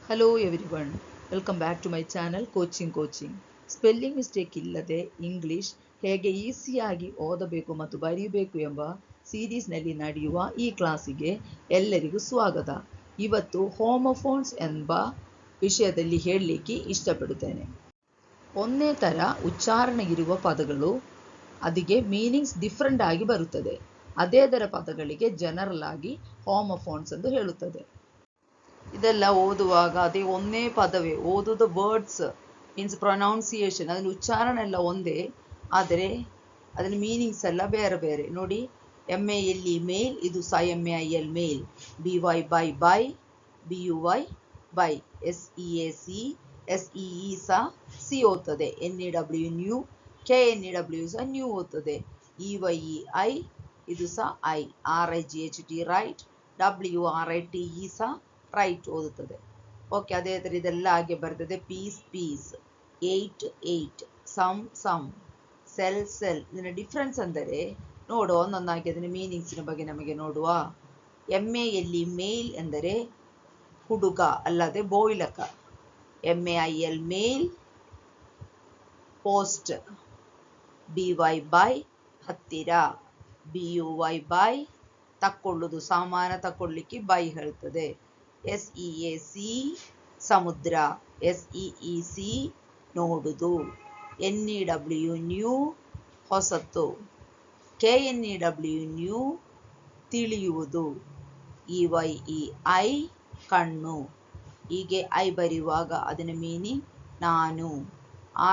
Hello everyone, welcome back to my channel coaching. Spelling mistake ಇಲ್ಲದೆ English ಹೇಗೆ ಈಸಿಯಾಗಿ ಓದಬೇಕು ಮತ್ತು ಬರೆಯಬೇಕು ಎಂಬ ಸೀರೀಸ್ನಲ್ಲಿ ನಡೆಯುವ ಈ ಕ್ಲಾಸಿಗೆ ಎಲ್ಲರಿಗೂ ಸ್ವಾಗತ. ಇವತ್ತು ಹೋಮೋಫೋನ್ಸ್ ಎಂಬ ವಿಷಯದಲ್ಲಿ ಹೇಳಲಿಕ್ಕೆ ಇಷ್ಟಪಡುತ್ತೇನೆ. ಒಂದೇ ಥರ ಉಚ್ಚಾರಣೆ ಇರುವ ಪದಗಳು ಅದಕ್ಕೆ ಮೀನಿಂಗ್ಸ್ ಡಿಫ್ರೆಂಟ್ ಆಗಿ ಬರುತ್ತದೆ. ಅದೇ ಥರ ಪದಗಳಿಗೆ ಜನರಲ್ ಆಗಿ ಹೋಮೋಫೋನ್ಸ್ ಎಂದು ಹೇಳುತ್ತದೆ. ಇದೆಲ್ಲ ಓದುವಾಗ ಅದೇ ಒಂದೇ ಪದವೇ, ಓದುವುದು ವರ್ಡ್ಸ್ ಮೀನ್ಸ್ ಪ್ರೊನೌನ್ಸಿಯೇಷನ್, ಅದರ ಉಚ್ಚಾರಣೆ ಎಲ್ಲ ಒಂದೇ, ಆದರೆ ಅದರ ಮೀನಿಂಗ್ಸ್ ಎಲ್ಲ ಬೇರೆ ಬೇರೆ. ನೋಡಿ, MALE ಮೇಲ್, ಇದು SIMAIL mail, BY by, BUY buy, SEAC SEE ಸಹ ಸಿ ಓದ್ತದೆ, NEW ನ್ಯೂ, KNEW ಸಹ ನ್ಯೂ ಓದ್ತದೆ, EYEI ಇದು ಸಹ ಐ, RIGHT ರೈಟ್, WRITE ಸಹ ರೈಟ್ ಓದುತ್ತದೆ. ಓಕೆ, ಅದೇ ಥರ ಇದೆಲ್ಲ ಹಾಗೆ ಬರ್ತದೆ. Piece, 8 some, cell. ಇದರ ಡಿಫ್ರೆನ್ಸ್ ಅಂದರೆ ನೋಡುವ ಒಂದೊಂದಾಗಿ ಅದರ ಮೀನಿಂಗ್ಸಿನ ಬಗ್ಗೆ ನಮಗೆ ನೋಡುವ. MALE ಮೇಲ್ ಎಂದರೆ ಹುಡುಗ ಅಲ್ಲದೆ ಬೋಯ್ಲಕ. MAIL mail, post. BY by, ಹತ್ತಿರ. BUY ಬೈ, ತಕ್ಕೊಳ್ಳುವುದು, ಸಾಮಾನ ತಕ್ಕೊಳ್ಳಿಕ್ಕೆ ಬೈ ಹೇಳ್ತದೆ. SEAC ಸಮುದ್ರ, SEEC ನೋಡುವುದು. NEW ನ್ಯೂ, ಹೊಸತು. KNEW ನ್ಯೂ, ತಿಳಿಯುವುದು. EYEI ಕಣ್ಣು. ಹೀಗೆ ಐ ಬರೆಯುವಾಗ ಅದರ ಮೀನಿಂಗ್ ನಾನು.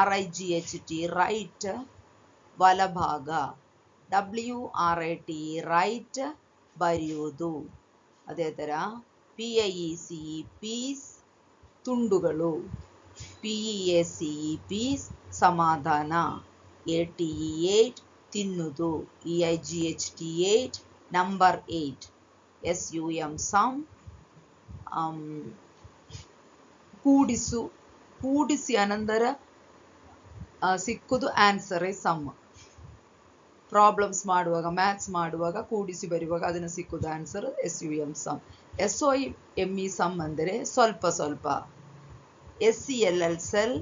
RIGHT ರೈಟ್, ಬಲಭಾಗ. WRITE ರೈಟ್, ಬರೆಯುವುದು. ಅದೇ ಥರ PIECE ಪೀಸ್, ತುಂಡುಗಳು. PEACE ಪೀಸ್, ಸಮಾಧಾನ. ATE 8 ತಿನ್ನುವುದು. EIGHT 8 number 8. SUM ಸಮ್, ಕೂಡಿಸಿ ಅನಂತರ ಸಿಕ್ಕುದು ಆನ್ಸರೇ ಸಮ್. ಪ್ರಾಬ್ಲಮ್ಸ್ ಮಾಡುವಾಗ, ಮ್ಯಾಥ್ಸ್ ಮಾಡುವಾಗ ಕೂಡಿಸಿ ಬರೆಯುವಾಗ ಅದನ್ನು ಸಿಕ್ಕುದು answer SUM sum. SOME some ಅಂದರೆ ಸ್ವಲ್ಪ. SELL ಸೆಲ್,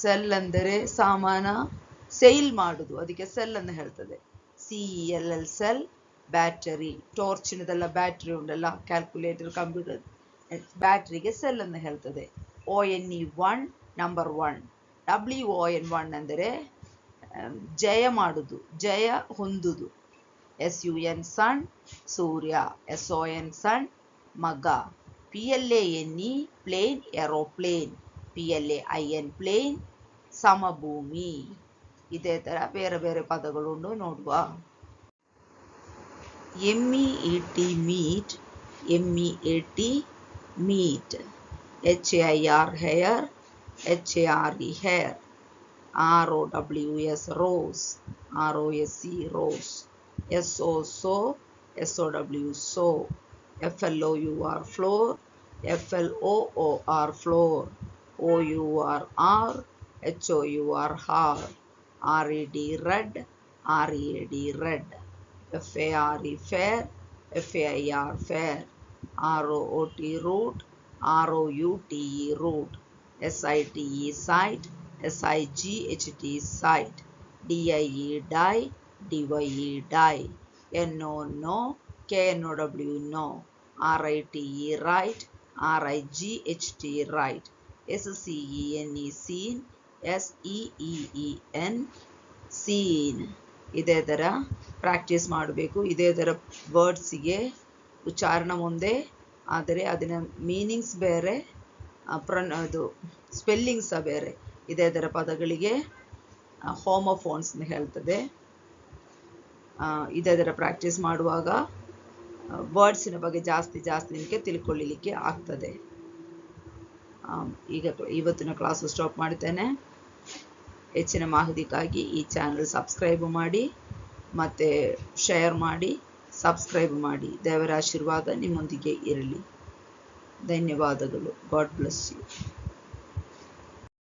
ಸೆಲ್ ಅಂದರೆ ಸಾಮಾನ ಸೇಲ್ ಮಾಡುದು, ಅದಕ್ಕೆ ಸೆಲ್ ಅಂತ ಹೇಳ್ತದೆ. CELL cell, battery. ಟಾರ್ಚಿನದೆಲ್ಲ ಬ್ಯಾಟರಿ ಉಂಟಲ್ಲ, ಕ್ಯಾಲ್ಕುಲೇಟರ್, ಕಂಪ್ಯೂಟರ್ ಬ್ಯಾಟರಿಗೆ ಸೆಲ್ ಅಂತ ಹೇಳ್ತದೆ. ONE 1 number 1. WON ಅಂದರೆ ಜಯ ಮಾಡುದು, ಜಯ ಹೊಂದುದು. SUN ಸನ್, ಸೂರ್ಯ. SON ಸನ್, ಮಗ. PLANE plane, aeroplane. PLAIN plain, ಸಮಭೂಮಿ. ಇದೇ ಥರ ಬೇರೆ ಬೇರೆ ಪದಗಳುಂಟು, ನೋಡುವ. MEET meet, MEAT meat. HAIR hair, HARE hare. ROWS rows, ROSE rose. SO SOW sow. FLOUR flour, FLOOR floor. OUR HOUR hour. RED red, READ read. FARE fare, FAIR fair. ROOT root, ROUTE route. SITE site, SIGHT sight. DIE die, DYE dye. NO no, KNOW know. RITE rite, RIGHT right. SCENE scene, SEEEN seen. ಇದೇ ಥರ practice ಮಾಡಬೇಕು. ಇದೇ ಥರ ವರ್ಡ್ಸಿಗೆ ಉಚ್ಚಾರಣೆ ಒಂದೇ, ಆದರೆ ಅದನ್ನ meanings ಬೇರೆ, ಅದು ಸ್ಪೆಲ್ಲಿಂಗ್ಸ್ ಸಹ ಬೇರೆ. ಇದೇ ಥರ ಪದಗಳಿಗೆ ಹೋಮೋಫೋನ್ಸ್ ಅಂತ ಹೇಳ್ತದೆ. ಇದೇ ಥರ ಪ್ರಾಕ್ಟೀಸ್ ಮಾಡುವಾಗ ವರ್ಡ್ಸಿನ ಬಗ್ಗೆ ಜಾಸ್ತಿ ನಿಮಗೆ ತಿಳ್ಕೊಳ್ಳಲಿಕ್ಕೆ ಆಗ್ತದೆ. ಈಗ ಇವತ್ತಿನ ಕ್ಲಾಸು ಸ್ಟಾಪ್ ಮಾಡ್ತೇನೆ. ಹೆಚ್ಚಿನ ಮಾಹಿತಿಗಾಗಿ ಈ ಚಾನಲ್ ಸಬ್ಸ್ಕ್ರೈಬ್ ಮಾಡಿ ಮತ್ತು ಶೇರ್ ಮಾಡಿ, ಸಬ್ಸ್ಕ್ರೈಬ್ ಮಾಡಿ. ದೇವರ ಆಶೀರ್ವಾದ ನಿಮ್ಮೊಂದಿಗೆ ಇರಲಿ. ಧನ್ಯವಾದಗಳು. God bless you.